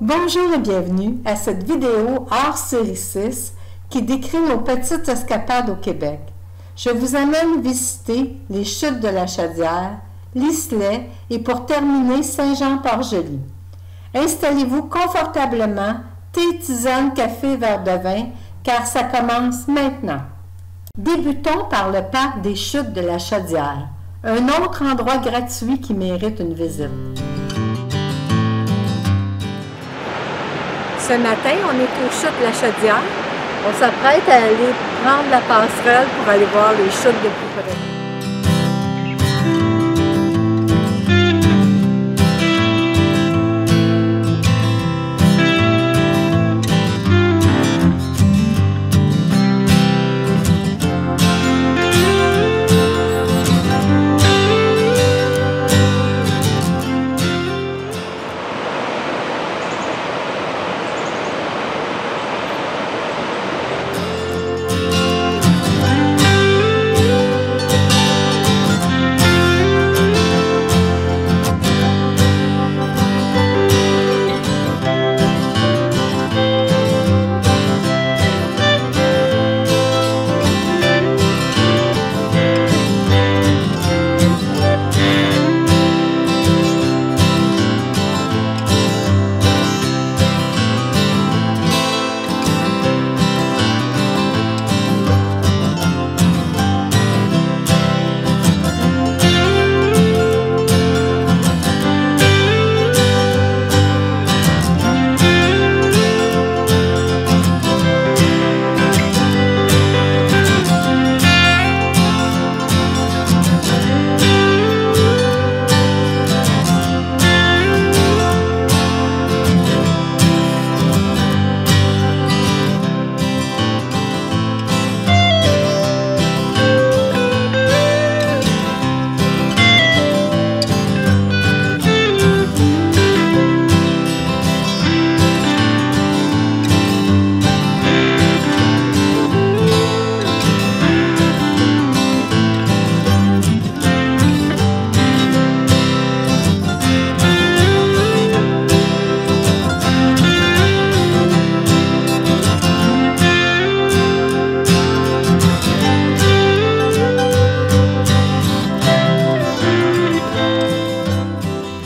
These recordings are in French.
Bonjour et bienvenue à cette vidéo hors série 6 qui décrit nos petites escapades au Québec. Je vous amène visiter les chutes de la Chaudière, l'Islay et pour terminer Saint-Jean-Port-Joli. Installez-vous confortablement, thé, tisane, café, verre de vin, car ça commence maintenant. Débutons par le parc des chutes de la Chaudière, un autre endroit gratuit qui mérite une visite. Ce matin, on est aux chutes de la Chaudière. On s'apprête à aller prendre la passerelle pour aller voir les chutes de plus près.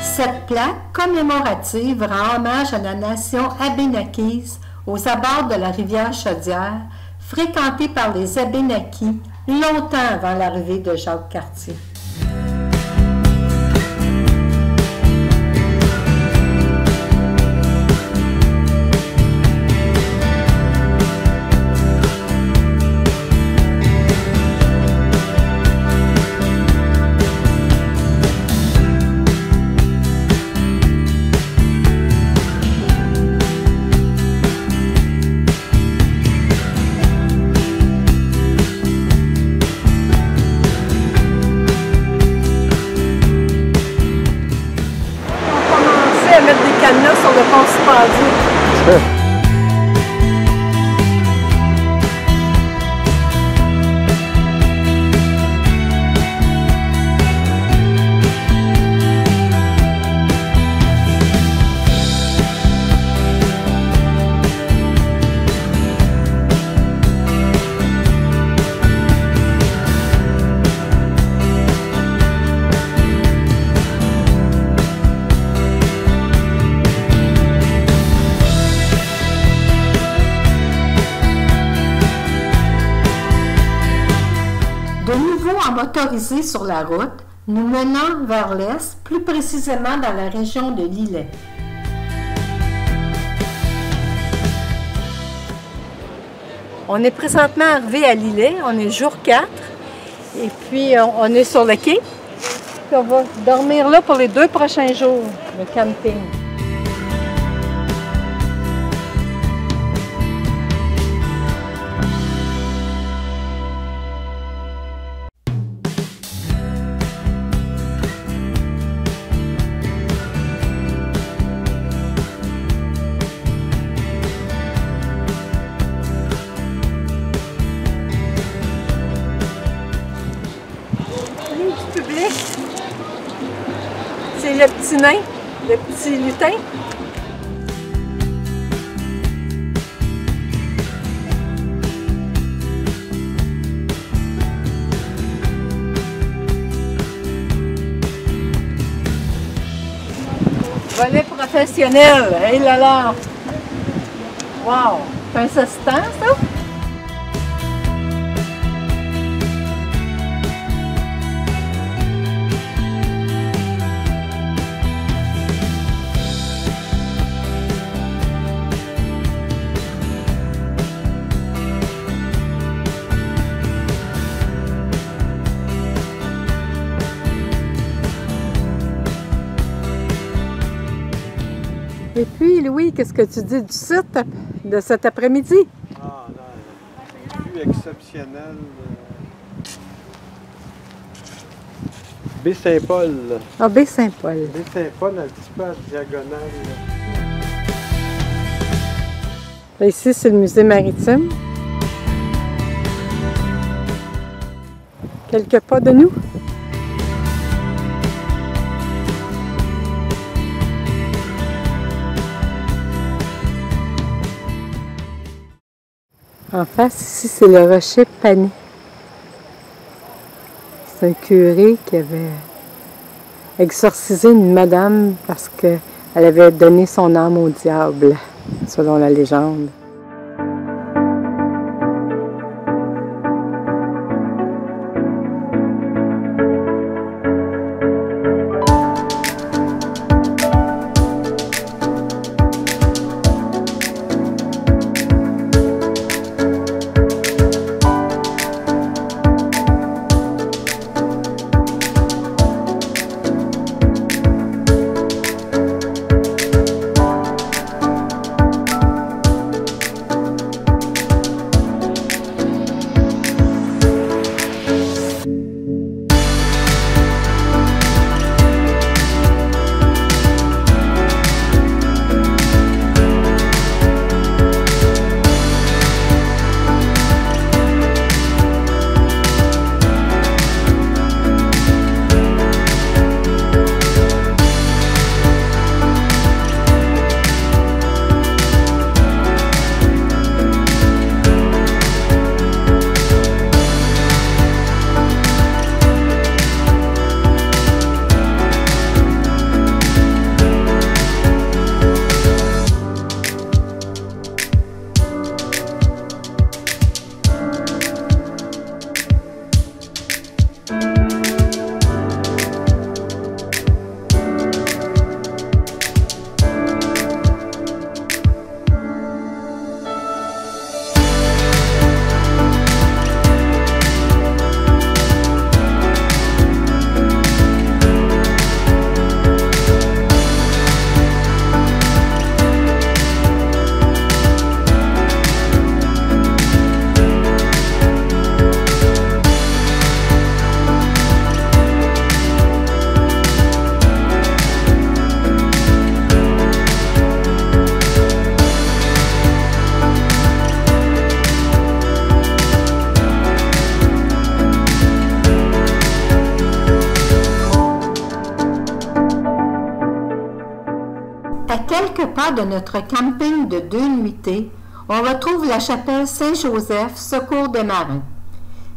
Cette plaque commémorative rend hommage à la nation Abénakise aux abords de la rivière Chaudière, fréquentée par les Abénakis longtemps avant l'arrivée de Jacques Cartier. Mettre des cadenas sur le pont suspendu. De nouveau en motorisé sur la route, nous menons vers l'est, plus précisément dans la région de l'Islay. On est présentement arrivé à l'Islay, on est jour 4, et puis on est sur le quai. Puis on va dormir là pour les 2 prochains jours, le camping. Public. C'est le petit nain, le petit lutin. professionnel. Hé là là! Wow! C'est un assistant, ça? Et puis, Louis, qu'est-ce que tu dis du site de cet après-midi? Ah, non, vue exceptionnelle. Baie-Saint-Paul. Ah, Baie-Saint-Paul. Baie-Saint-Paul, un petit peu à diagonale. Ici, c'est le musée maritime. Quelques pas de nous. En face, ici, c'est le rocher Panis. C'est un curé qui avait exorcisé une madame parce qu'elle avait donné son âme au diable, selon la légende. À quelques pas de notre camping de 2 nuitées, on retrouve la chapelle Saint-Joseph, Secours des marins.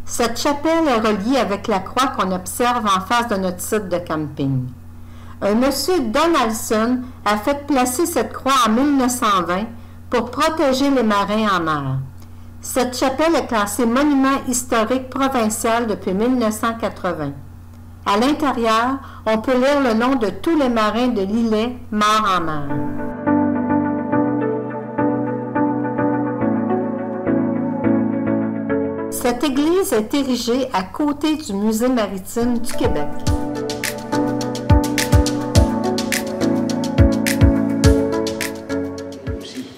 Cette chapelle est reliée avec la croix qu'on observe en face de notre site de camping. Un monsieur Donaldson a fait placer cette croix en 1920 pour protéger les marins en mer. Cette chapelle est classée monument historique provincial depuis 1980. À l'intérieur, on peut lire le nom de tous les marins de l'îlet morts en mer. Cette église est érigée à côté du Musée maritime du Québec.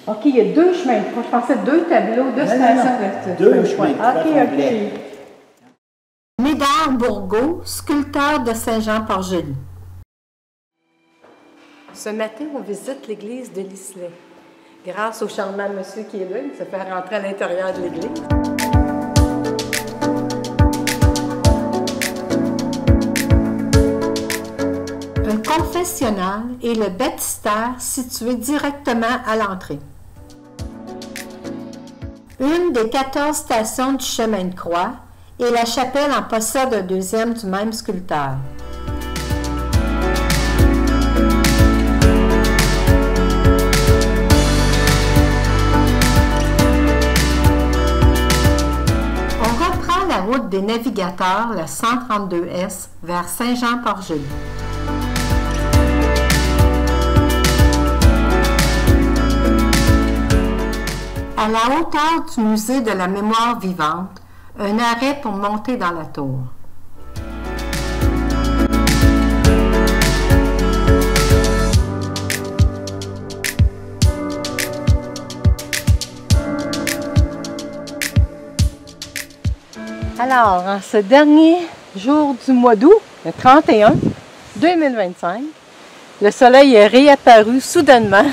OK, il y a 2 chemins de croix. Je pensais 2 tableaux, 2 stations de 2 chemins de croix. OK. Médard Bourgault, sculpteur de Saint-Jean-Port-Joli. Ce matin, on visite l'église de l'Islay. Grâce au charmant monsieur qui est là, il se fait rentrer à l'intérieur de l'église. Un confessionnal et le baptistère situé directement à l'entrée. Une des 14 stations du chemin de croix, et la chapelle en possède un deuxième du même sculpteur. des navigateurs, le 132S, vers Saint-Jean-Port-Joli. À la hauteur du musée de la mémoire vivante, un arrêt pour monter dans la tour. Alors, en ce dernier jour du mois d'août, le 31 2025, le soleil est réapparu soudainement.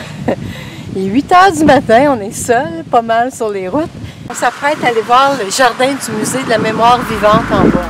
Il est 8 heures du matin, on est seul, pas mal sur les routes. On s'apprête à aller voir le jardin du musée de la mémoire vivante en bas.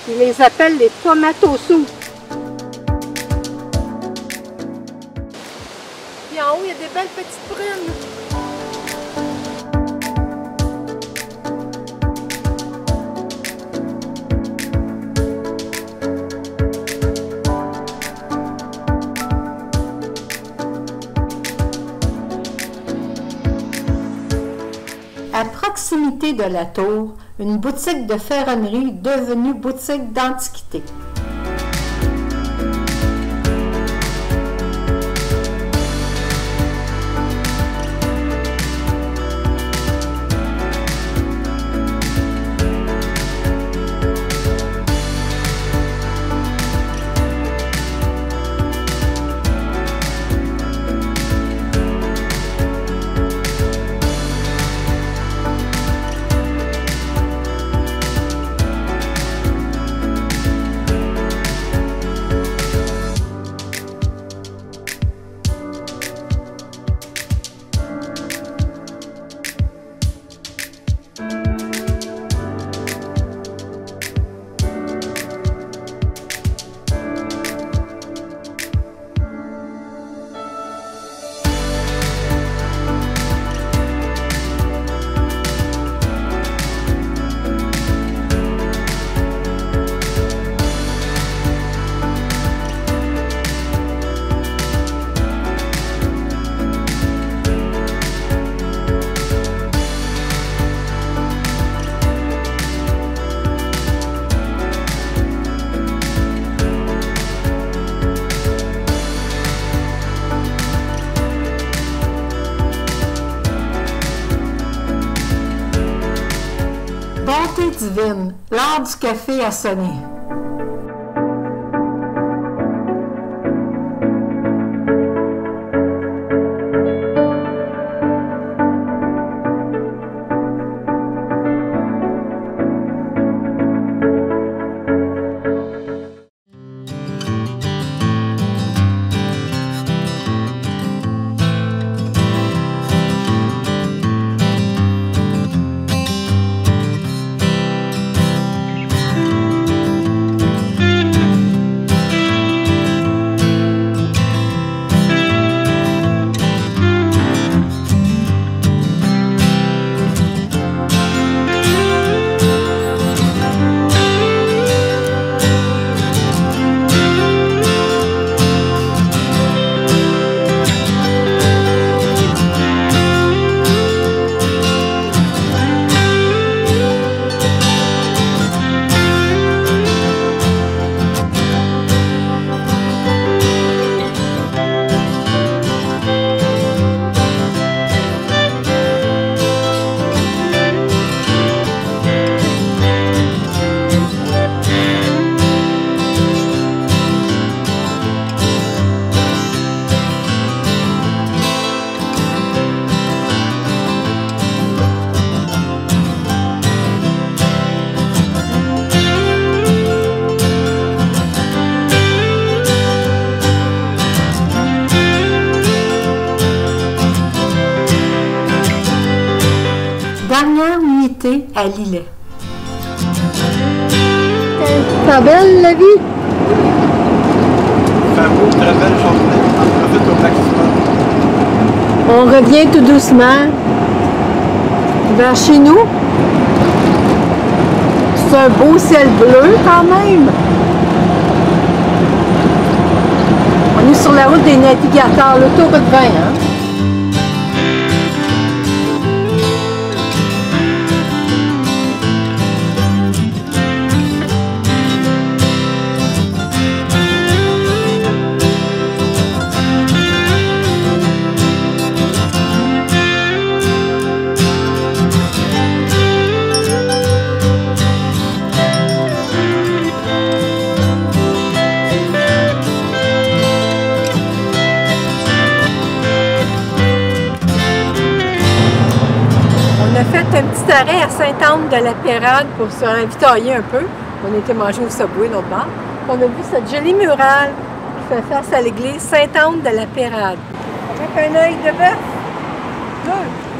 Ils les appellent les tomatosous. Puis en haut, il y a des belles petites prunes. À proximité de la tour, une boutique de ferronnerie devenue boutique d'antiquité. Bonté divine, l'heure du café a sonné. thé à Lillet. C'est belle la vie? Il fait un beau, très belle journée. On profite au maximum. On revient tout doucement vers chez nous. C'est un beau ciel bleu quand même. On est sur la route des navigateurs, l'autoroute 20, hein? On a fait un petit arrêt à Sainte-Anne-de-la-Pérade pour se ravitailler un peu. On était mangé au Subway l'autre bord. On a vu cette jolie murale qui fait face à l'église Sainte-Anne-de-la-Pérade. Avec un œil de bœuf. Deux.